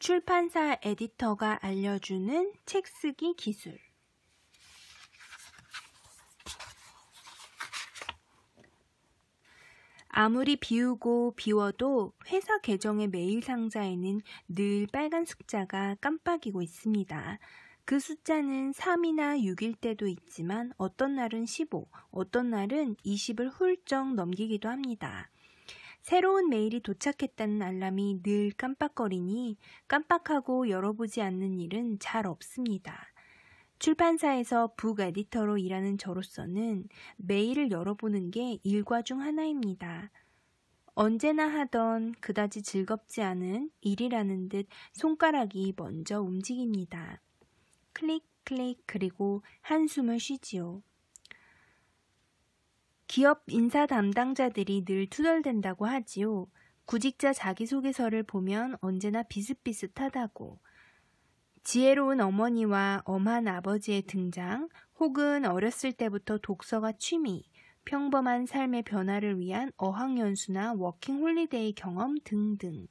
출판사 에디터가 알려주는 책 쓰기 기술. 아무리 비우고 비워도 회사 계정의 메일 상자에는 늘 빨간 숫자가 깜빡이고 있습니다. 그 숫자는 3이나 6일 때도 있지만 어떤 날은 15, 어떤 날은 20을 훌쩍 넘기기도 합니다. 새로운 메일이 도착했다는 알람이 늘 깜빡거리니 깜빡하고 열어보지 않는 일은 잘 없습니다. 출판사에서 북 에디터로 일하는 저로서는 메일을 열어보는 게 일과 중 하나입니다. 언제나 하던 그다지 즐겁지 않은 일이라는 듯 손가락이 먼저 움직입니다. 클릭 클릭 그리고 한숨을 쉬지요. 기업 인사 담당자들이 늘 투덜댄다고 하지요. 구직자 자기소개서를 보면 언제나 비슷비슷하다고. 지혜로운 어머니와 엄한 아버지의 등장, 혹은 어렸을 때부터 독서가 취미, 평범한 삶의 변화를 위한 어학연수나 워킹홀리데이 경험 등등.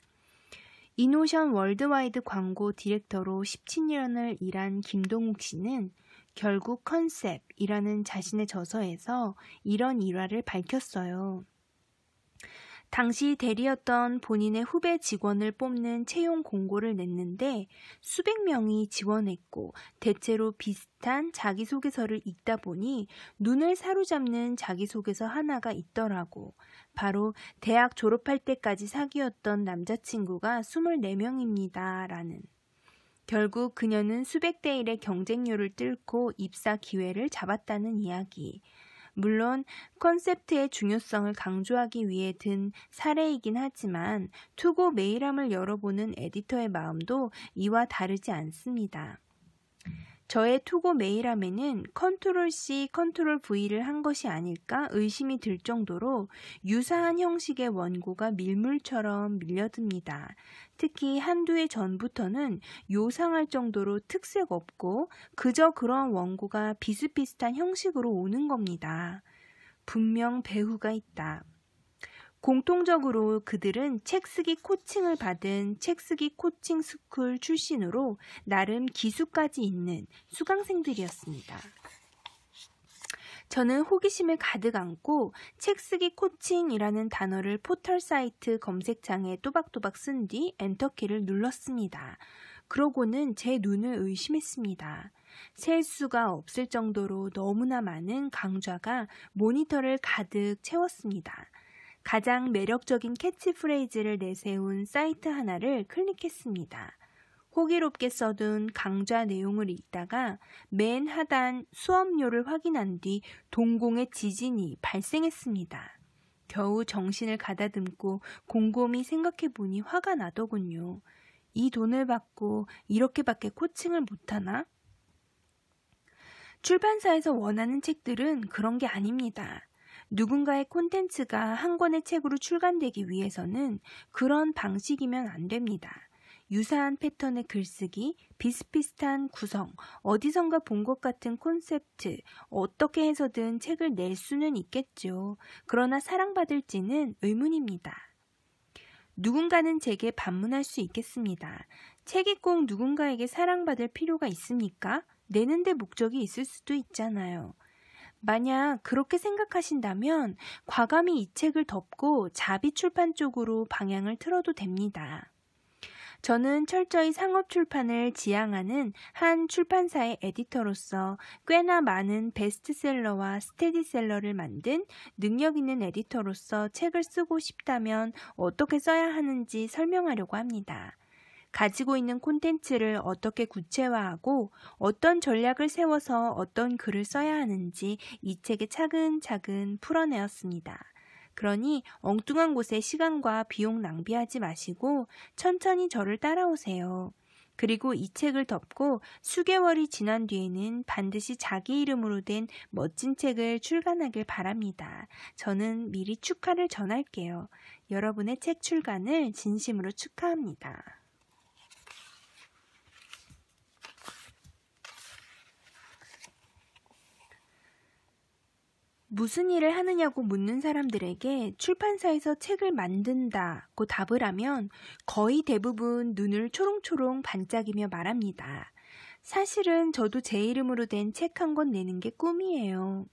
이노션 월드와이드 광고 디렉터로 17년을 일한 김동욱 씨는 결국 컨셉이라는 자신의 저서에서 이런 일화를 밝혔어요. 당시 대리였던 본인의 후배 직원을 뽑는 채용 공고를 냈는데 수백 명이 지원했고 대체로 비슷한 자기소개서를 읽다 보니 눈을 사로잡는 자기소개서 하나가 있더라고. 바로 대학 졸업할 때까지 사귀었던 남자친구가 24명입니다. 라는. 결국 그녀는 수백 대 1의 경쟁률을 뚫고 입사 기회를 잡았다는 이야기. 물론 컨셉트의 중요성을 강조하기 위해 든 사례이긴 하지만 투고 메일함을 열어보는 에디터의 마음도 이와 다르지 않습니다. 저의 투고 메일함에는 컨트롤-C, 컨트롤-V를 한 것이 아닐까 의심이 들 정도로 유사한 형식의 원고가 밀물처럼 밀려듭니다. 특히 한두 해 전부터는 요상할 정도로 특색 없고 그저 그런 원고가 비슷비슷한 형식으로 오는 겁니다. 분명 배후가 있다. 공통적으로 그들은 책쓰기 코칭을 받은 책쓰기 코칭 스쿨 출신으로 나름 기수까지 있는 수강생들이었습니다. 저는 호기심을 가득 안고 책쓰기 코칭이라는 단어를 포털 사이트 검색창에 또박또박 쓴 뒤 엔터키를 눌렀습니다. 그러고는 제 눈을 의심했습니다. 셀 수가 없을 정도로 너무나 많은 강좌가 모니터를 가득 채웠습니다. 가장 매력적인 캐치프레이즈를 내세운 사이트 하나를 클릭했습니다. 호기롭게 써둔 강좌 내용을 읽다가 맨 하단 수업료를 확인한 뒤 동공의 지진이 발생했습니다. 겨우 정신을 가다듬고 곰곰이 생각해보니 화가 나더군요. 이 돈을 받고 이렇게밖에 코칭을 못하나? 출판사에서 원하는 책들은 그런 게 아닙니다. 누군가의 콘텐츠가 한 권의 책으로 출간되기 위해서는 그런 방식이면 안 됩니다. 유사한 패턴의 글쓰기, 비슷비슷한 구성, 어디선가 본 것 같은 콘셉트, 어떻게 해서든 책을 낼 수는 있겠죠. 그러나 사랑받을지는 의문입니다. 누군가는 제게 반문할 수 있겠습니다. 책이 꼭 누군가에게 사랑받을 필요가 있습니까? 내는데 목적이 있을 수도 있잖아요. 만약 그렇게 생각하신다면 과감히 이 책을 덮고 자비출판 쪽으로 방향을 틀어도 됩니다. 저는 철저히 상업출판을 지향하는 한 출판사의 에디터로서 꽤나 많은 베스트셀러와 스테디셀러를 만든 능력 있는 에디터로서 책을 쓰고 싶다면 어떻게 써야 하는지 설명하려고 합니다. 가지고 있는 콘텐츠를 어떻게 구체화하고 어떤 전략을 세워서 어떤 글을 써야 하는지 이 책에 차근차근 풀어내었습니다. 그러니 엉뚱한 곳에 시간과 비용 낭비하지 마시고 천천히 저를 따라오세요. 그리고 이 책을 덮고 수개월이 지난 뒤에는 반드시 자기 이름으로 된 멋진 책을 출간하길 바랍니다. 저는 미리 축하를 전할게요. 여러분의 책 출간을 진심으로 축하합니다. 무슨 일을 하느냐고 묻는 사람들에게 출판사에서 책을 만든다고 답을 하면 거의 대부분 눈을 초롱초롱 반짝이며 말합니다. 사실은 저도 제 이름으로 된 책 한 권 내는 게 꿈이에요.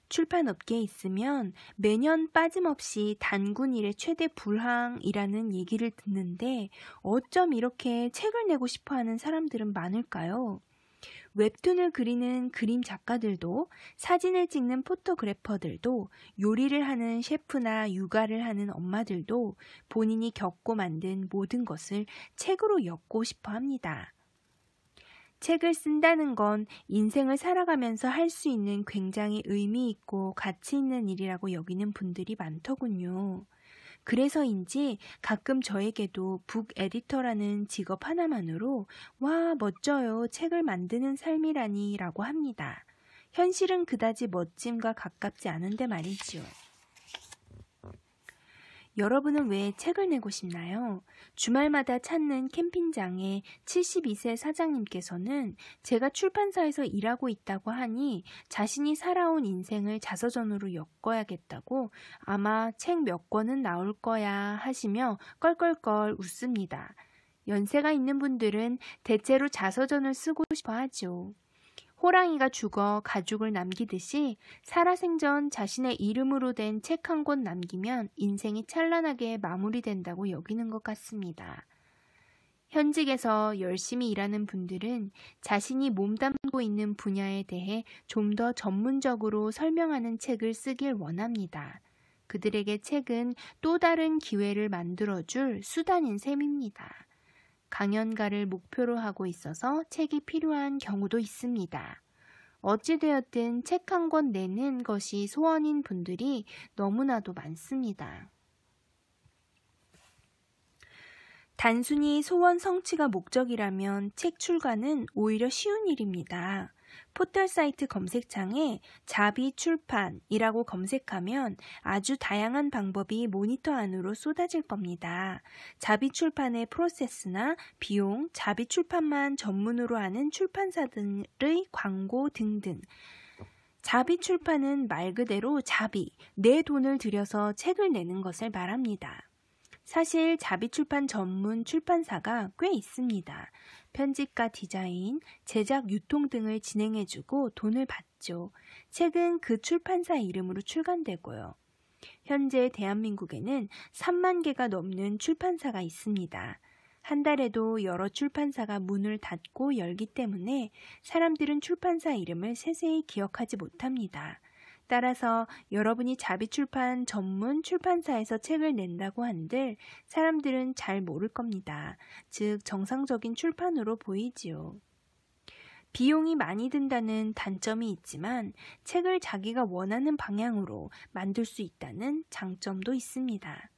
출판업계에 있으면 매년 빠짐없이 단군 일의 최대 불황이라는 얘기를 듣는데 어쩜 이렇게 책을 내고 싶어하는 사람들은 많을까요? 웹툰을 그리는 그림 작가들도, 사진을 찍는 포토그래퍼들도, 요리를 하는 셰프나 육아를 하는 엄마들도 본인이 겪고 만든 모든 것을 책으로 엮고 싶어 합니다. 책을 쓴다는 건 인생을 살아가면서 할 수 있는 굉장히 의미 있고 가치 있는 일이라고 여기는 분들이 많더군요. 그래서인지 가끔 저에게도 북 에디터라는 직업 하나만으로 와, 멋져요. 책을 만드는 삶이라니 라고 합니다. 현실은 그다지 멋짐과 가깝지 않은데 말이지요. 여러분은 왜 책을 내고 싶나요? 주말마다 찾는 캠핑장의 72세 사장님께서는 제가 출판사에서 일하고 있다고 하니 자신이 살아온 인생을 자서전으로 엮어야겠다고 아마 책 몇 권은 나올 거야 하시며 껄껄껄 웃습니다. 연세가 있는 분들은 대체로 자서전을 쓰고 싶어 하죠. 호랑이가 죽어 가죽을 남기듯이 살아생전 자신의 이름으로 된 책 한 권 남기면 인생이 찬란하게 마무리된다고 여기는 것 같습니다. 현직에서 열심히 일하는 분들은 자신이 몸담고 있는 분야에 대해 좀 더 전문적으로 설명하는 책을 쓰길 원합니다. 그들에게 책은 또 다른 기회를 만들어줄 수단인 셈입니다. 강연가를 목표로 하고 있어서 책이 필요한 경우도 있습니다. 어찌되었든 책 한 권 내는 것이 소원인 분들이 너무나도 많습니다. 단순히 소원 성취가 목적이라면 책 출간은 오히려 쉬운 일입니다. 포털 사이트 검색창에 자비 출판이라고 검색하면 아주 다양한 방법이 모니터 안으로 쏟아질 겁니다. 자비 출판의 프로세스나 비용, 자비 출판만 전문으로 하는 출판사들의 광고 등등. 자비 출판은 말 그대로 자비, 내 돈을 들여서 책을 내는 것을 말합니다. 사실 자비출판 전문 출판사가 꽤 있습니다. 편집과 디자인, 제작, 유통 등을 진행해주고 돈을 받죠. 책은 그 출판사 이름으로 출간되고요. 현재 대한민국에는 3만 개가 넘는 출판사가 있습니다. 한 달에도 여러 출판사가 문을 닫고 열기 때문에 사람들은 출판사 이름을 세세히 기억하지 못합니다. 따라서 여러분이 자비출판 전문 출판사에서 책을 낸다고 한들 사람들은 잘 모를 겁니다. 즉 정상적인 출판으로 보이지요. 비용이 많이 든다는 단점이 있지만 책을 자기가 원하는 방향으로 만들 수 있다는 장점도 있습니다.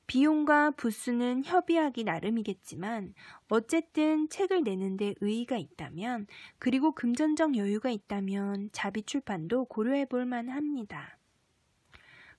비용과 부수는 협의하기 나름이겠지만 어쨌든 책을 내는데 의의가 있다면 그리고 금전적 여유가 있다면 자비출판도 고려해 볼 만합니다.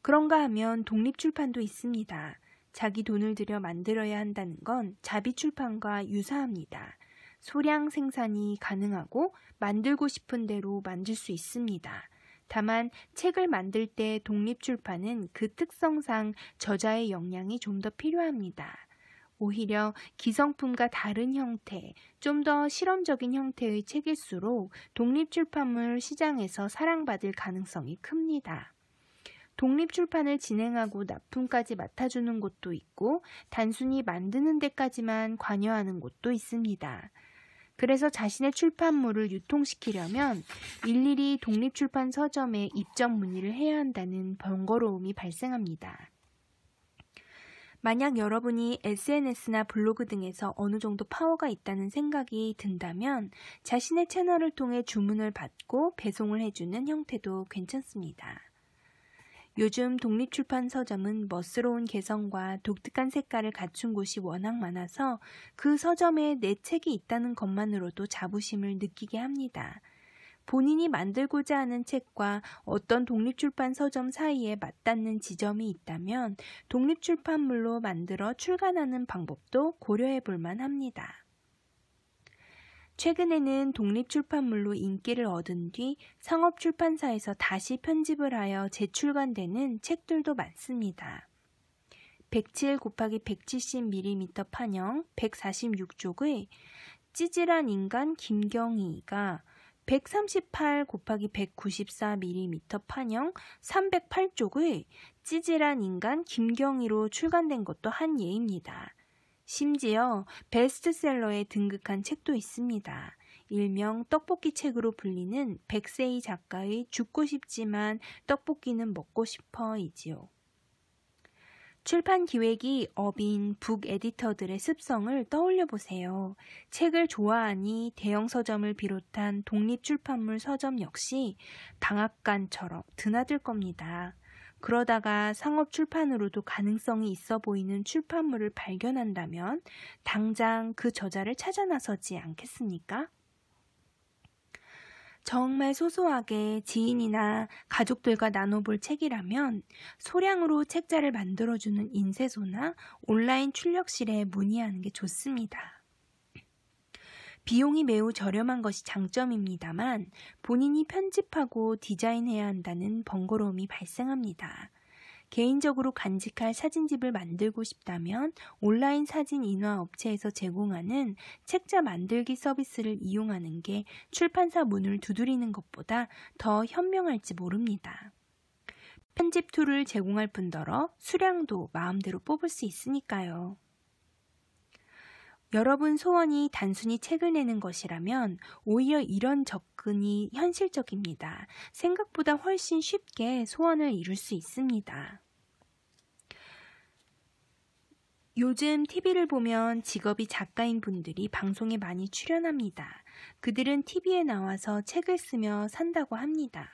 그런가 하면 독립출판도 있습니다. 자기 돈을 들여 만들어야 한다는 건 자비출판과 유사합니다. 소량 생산이 가능하고 만들고 싶은 대로 만들 수 있습니다. 다만 책을 만들 때 독립출판은 그 특성상 저자의 역량이 좀 더 필요합니다. 오히려 기성품과 다른 형태, 좀 더 실험적인 형태의 책일수록 독립출판물 시장에서 사랑받을 가능성이 큽니다. 독립출판을 진행하고 납품까지 맡아주는 곳도 있고 단순히 만드는 데까지만 관여하는 곳도 있습니다. 그래서 자신의 출판물을 유통시키려면 일일이 독립출판 서점에 입점 문의를 해야 한다는 번거로움이 발생합니다. 만약 여러분이 SNS나 블로그 등에서 어느 정도 파워가 있다는 생각이 든다면 자신의 채널을 통해 주문을 받고 배송을 해주는 형태도 괜찮습니다. 요즘 독립출판 서점은 멋스러운 개성과 독특한 색깔을 갖춘 곳이 워낙 많아서 그 서점에 내 책이 있다는 것만으로도 자부심을 느끼게 합니다. 본인이 만들고자 하는 책과 어떤 독립출판 서점 사이에 맞닿는 지점이 있다면 독립출판물로 만들어 출간하는 방법도 고려해 볼 만합니다. 최근에는 독립출판물로 인기를 얻은 뒤 상업출판사에서 다시 편집을 하여 재출간되는 책들도 많습니다. 107x170mm 판형 146쪽의 찌질한 인간 김경희가 138x194mm 판형 308쪽의 찌질한 인간 김경희로 출간된 것도 한 예입니다. 심지어 베스트셀러에 등극한 책도 있습니다. 일명 떡볶이 책으로 불리는 백세희 작가의 죽고 싶지만 떡볶이는 먹고 싶어이지요. 출판 기획이 업인 북 에디터들의 습성을 떠올려 보세요. 책을 좋아하니 대형 서점을 비롯한 독립출판물 서점 역시 방앗간처럼 드나들 겁니다. 그러다가 상업출판으로도 가능성이 있어 보이는 출판물을 발견한다면 당장 그 저자를 찾아 나서지 않겠습니까? 정말 소소하게 지인이나 가족들과 나눠볼 책이라면 소량으로 책자를 만들어주는 인쇄소나 온라인 출력실에 문의하는 게 좋습니다. 비용이 매우 저렴한 것이 장점입니다만 본인이 편집하고 디자인해야 한다는 번거로움이 발생합니다. 개인적으로 간직할 사진집을 만들고 싶다면 온라인 사진 인화 업체에서 제공하는 책자 만들기 서비스를 이용하는 게 출판사 문을 두드리는 것보다 더 현명할지 모릅니다. 편집 툴을 제공할 뿐더러 수량도 마음대로 뽑을 수 있으니까요. 여러분 소원이 단순히 책을 내는 것이라면 오히려 이런 접근이 현실적입니다. 생각보다 훨씬 쉽게 소원을 이룰 수 있습니다. 요즘 TV를 보면 직업이 작가인 분들이 방송에 많이 출연합니다. 그들은 TV에 나와서 책을 쓰며 산다고 합니다.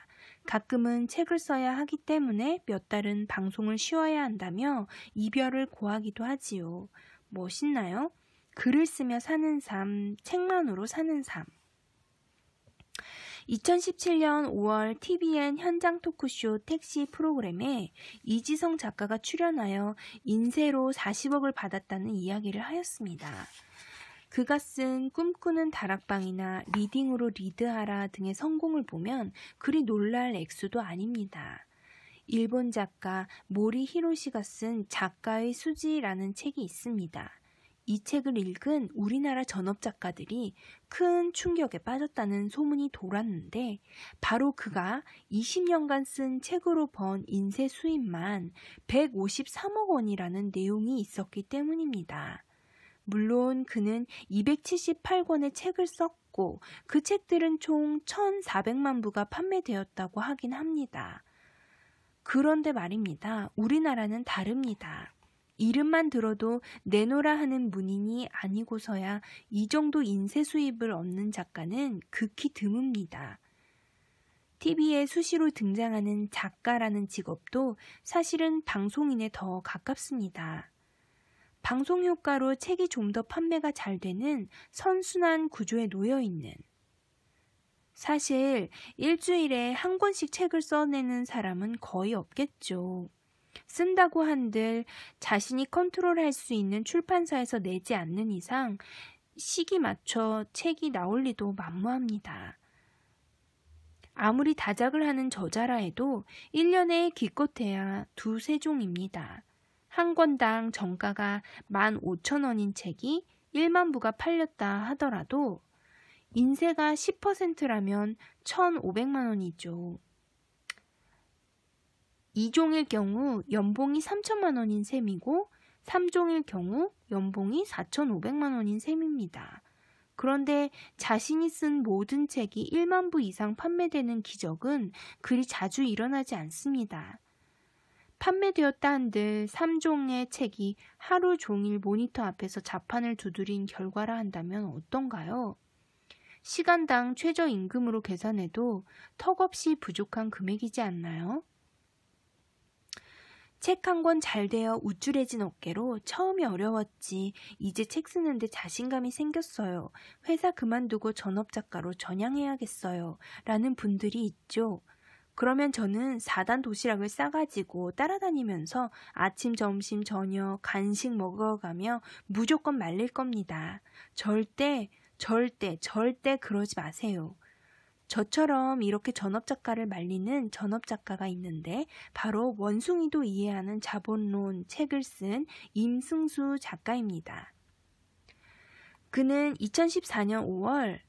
가끔은 책을 써야 하기 때문에 몇 달은 방송을 쉬어야 한다며 이별을 고하기도 하지요. 멋있나요? 글을 쓰며 사는 삶, 책만으로 사는 삶. 2017년 5월 TVN 현장 토크쇼 택시 프로그램에 이지성 작가가 출연하여 인쇄로 40억을 받았다는 이야기를 하였습니다. 그가 쓴 꿈꾸는 다락방이나 리딩으로 리드하라 등의 성공을 보면 그리 놀랄 액수도 아닙니다. 일본 작가 모리 히로시가 쓴 작가의 수지라는 책이 있습니다. 이 책을 읽은 우리나라 전업작가들이 큰 충격에 빠졌다는 소문이 돌았는데 바로 그가 20년간 쓴 책으로 번 인쇄 수입만 153억 원이라는 내용이 있었기 때문입니다. 물론 그는 278권의 책을 썼고 그 책들은 총 1,400만 부가 판매되었다고 하긴 합니다. 그런데 말입니다. 우리나라는 다릅니다. 이름만 들어도 내노라 하는 문인이 아니고서야 이 정도 인쇄 수입을 얻는 작가는 극히 드뭅니다. TV에 수시로 등장하는 작가라는 직업도 사실은 방송인에 더 가깝습니다. 방송 효과로 책이 좀 더 판매가 잘 되는 선순환 구조에 놓여 있는, 사실 일주일에 한 권씩 책을 써내는 사람은 거의 없겠죠. 쓴다고 한들 자신이 컨트롤할 수 있는 출판사에서 내지 않는 이상 시기 맞춰 책이 나올 리도 만무합니다. 아무리 다작을 하는 저자라 해도 1년에 기껏해야 2-3종입니다. 한 권당 정가가 15,000원인 책이 1만 부가 팔렸다 하더라도 인쇄가 10%라면 1,500만 원이죠. 2종일 경우 연봉이 3천만 원인 셈이고 3종일 경우 연봉이 4,500만 원인 셈입니다. 그런데 자신이 쓴 모든 책이 1만 부 이상 판매되는 기적은 그리 자주 일어나지 않습니다. 판매되었다 한들 3종의 책이 하루 종일 모니터 앞에서 자판을 두드린 결과라 한다면 어떤가요? 시간당 최저임금으로 계산해도 턱없이 부족한 금액이지 않나요? 책 한 권 잘 되어 우쭐해진 어깨로 처음이 어려웠지 이제 책 쓰는데 자신감이 생겼어요. 회사 그만두고 전업작가로 전향해야겠어요. 라는 분들이 있죠. 그러면 저는 4단 도시락을 싸가지고 따라다니면서 아침, 점심, 저녁, 간식 먹어가며 무조건 말릴 겁니다. 절대 절대 그러지 마세요. 저처럼 이렇게 전업작가를 말리는 전업작가가 있는데 바로 원숭이도 이해하는 자본론 책을 쓴 임승수 작가입니다. 그는 2014년 5월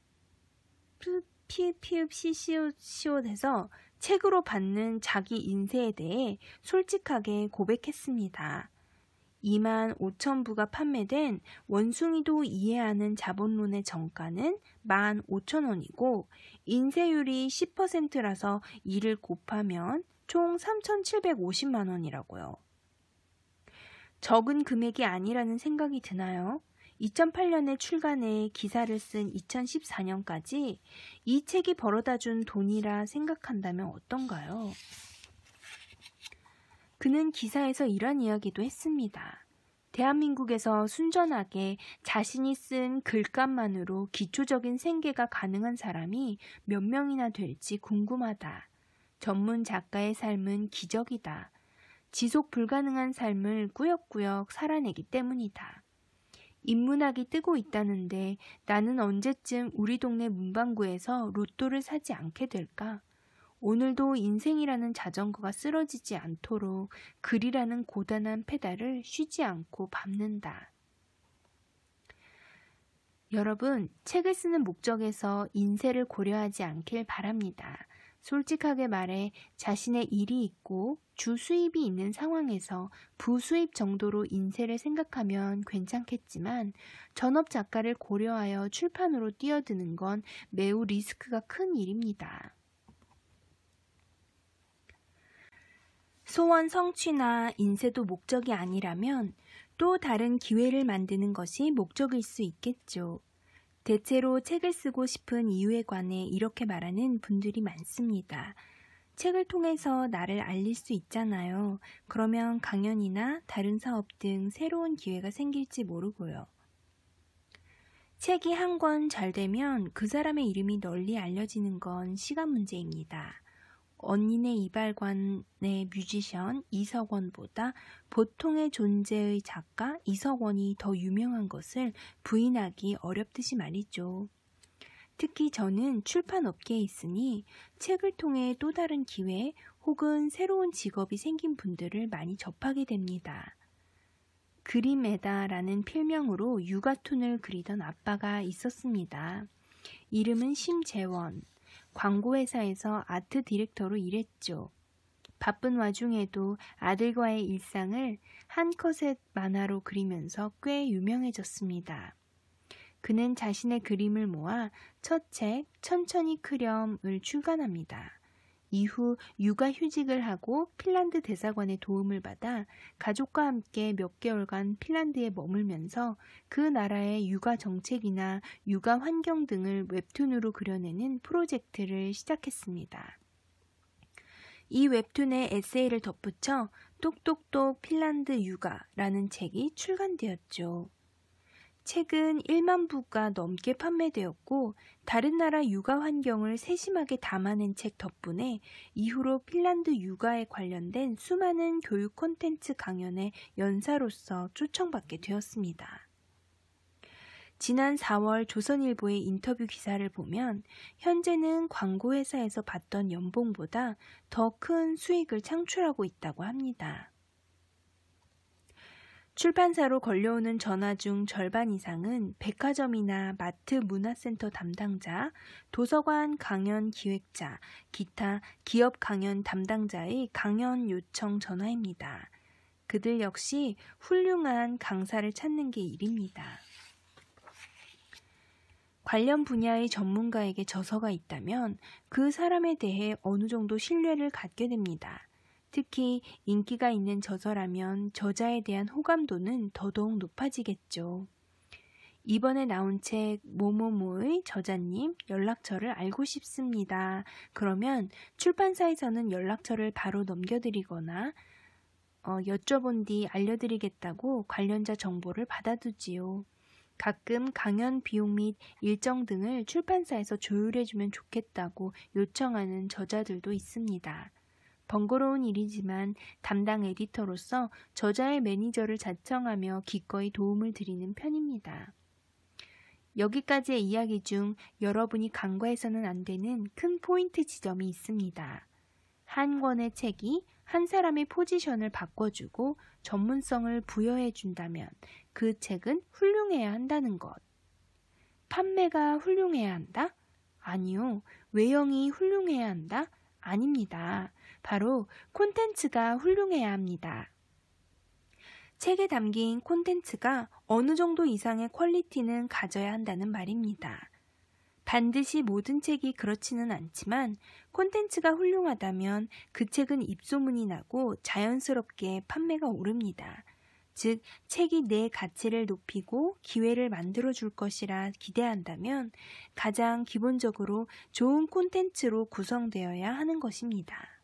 PFCCO에서 책으로 받는 자기 인세에 대해 솔직하게 고백했습니다. 25,000부가 판매된 원숭이도 이해하는 자본론의 정가는 15,000원이고 인세율이 10%라서 이를 곱하면 총 3,750만 원이라고요. 적은 금액이 아니라는 생각이 드나요? 2008년에 출간해 기사를 쓴 2014년까지 이 책이 벌어다준 돈이라 생각한다면 어떤가요? 그는 기사에서 이런 이야기도 했습니다. 대한민국에서 순전하게 자신이 쓴 글값만으로 기초적인 생계가 가능한 사람이 몇 명이나 될지 궁금하다. 전문 작가의 삶은 기적이다. 지속 불가능한 삶을 꾸역꾸역 살아내기 때문이다. 인문학이 뜨고 있다는데 나는 언제쯤 우리 동네 문방구에서 로또를 사지 않게 될까? 오늘도 인생이라는 자전거가 쓰러지지 않도록 글이라는 고단한 페달을 쉬지 않고 밟는다. 여러분, 책을 쓰는 목적에서 인세를 고려하지 않길 바랍니다. 솔직하게 말해 자신의 일이 있고 주 수입이 있는 상황에서 부수입 정도로 인세를 생각하면 괜찮겠지만 전업 작가를 고려하여 출판으로 뛰어드는 건 매우 리스크가 큰 일입니다. 소원 성취나 인세도 목적이 아니라면 또 다른 기회를 만드는 것이 목적일 수 있겠죠. 대체로 책을 쓰고 싶은 이유에 관해 이렇게 말하는 분들이 많습니다. 책을 통해서 나를 알릴 수 있잖아요. 그러면 강연이나 다른 사업 등 새로운 기회가 생길지 모르고요. 책이 한 권 잘 되면 그 사람의 이름이 널리 알려지는 건 시간 문제입니다. 언니네 이발관의 뮤지션 이석원보다 보통의 존재의 작가 이석원이 더 유명한 것을 부인하기 어렵듯이 말이죠. 특히 저는 출판업계에 있으니 책을 통해 또 다른 기회 혹은 새로운 직업이 생긴 분들을 많이 접하게 됩니다. 그림에다라는 필명으로 육아툰을 그리던 아빠가 있었습니다. 이름은 심재원. 광고회사에서 아트 디렉터로 일했죠. 바쁜 와중에도 아들과의 일상을 한 컷의 만화로 그리면서 꽤 유명해졌습니다. 그는 자신의 그림을 모아 첫 책 천천히 크렴을 출간합니다. 이후 육아휴직을 하고 핀란드 대사관의 도움을 받아 가족과 함께 몇 개월간 핀란드에 머물면서 그 나라의 육아 정책이나 육아 환경 등을 웹툰으로 그려내는 프로젝트를 시작했습니다. 이 웹툰에 에세이를 덧붙여 똑똑똑 핀란드 육아라는 책이 출간되었죠. 책은 1만 부가 넘게 판매되었고 다른 나라 육아 환경을 세심하게 담아낸 책 덕분에 이후로 핀란드 육아에 관련된 수많은 교육 콘텐츠 강연의 연사로서 초청받게 되었습니다. 지난 4월 조선일보의 인터뷰 기사를 보면 현재는 광고회사에서 받던 연봉보다 더 큰 수익을 창출하고 있다고 합니다. 출판사로 걸려오는 전화 중 절반 이상은 백화점이나 마트 문화센터 담당자, 도서관 강연 기획자, 기타 기업 강연 담당자의 강연 요청 전화입니다. 그들 역시 훌륭한 강사를 찾는 게 일입니다. 관련 분야의 전문가에게 저서가 있다면 그 사람에 대해 어느 정도 신뢰를 갖게 됩니다. 특히 인기가 있는 저서라면 저자에 대한 호감도는 더더욱 높아지겠죠. 이번에 나온 책 뭐뭐뭐의 저자님 연락처를 알고 싶습니다. 그러면 출판사에서는 연락처를 바로 넘겨드리거나 여쭤본 뒤 알려드리겠다고 관련자 정보를 받아두지요. 가끔 강연 비용 및 일정 등을 출판사에서 조율해주면 좋겠다고 요청하는 저자들도 있습니다. 번거로운 일이지만 담당 에디터로서 저자의 매니저를 자청하며 기꺼이 도움을 드리는 편입니다. 여기까지의 이야기 중 여러분이 간과해서는 안 되는 큰 포인트 지점이 있습니다. 한 권의 책이 한 사람의 포지션을 바꿔주고 전문성을 부여해준다면 그 책은 훌륭해야 한다는 것. 판매가 훌륭해야 한다? 아니요. 외형이 훌륭해야 한다? 아닙니다. 바로 콘텐츠가 훌륭해야 합니다. 책에 담긴 콘텐츠가 어느 정도 이상의 퀄리티는 가져야 한다는 말입니다. 반드시 모든 책이 그렇지는 않지만 콘텐츠가 훌륭하다면 그 책은 입소문이 나고 자연스럽게 판매가 오릅니다. 즉, 책이 내 가치를 높이고 기회를 만들어 줄 것이라 기대한다면 가장 기본적으로 좋은 콘텐츠로 구성되어야 하는 것입니다.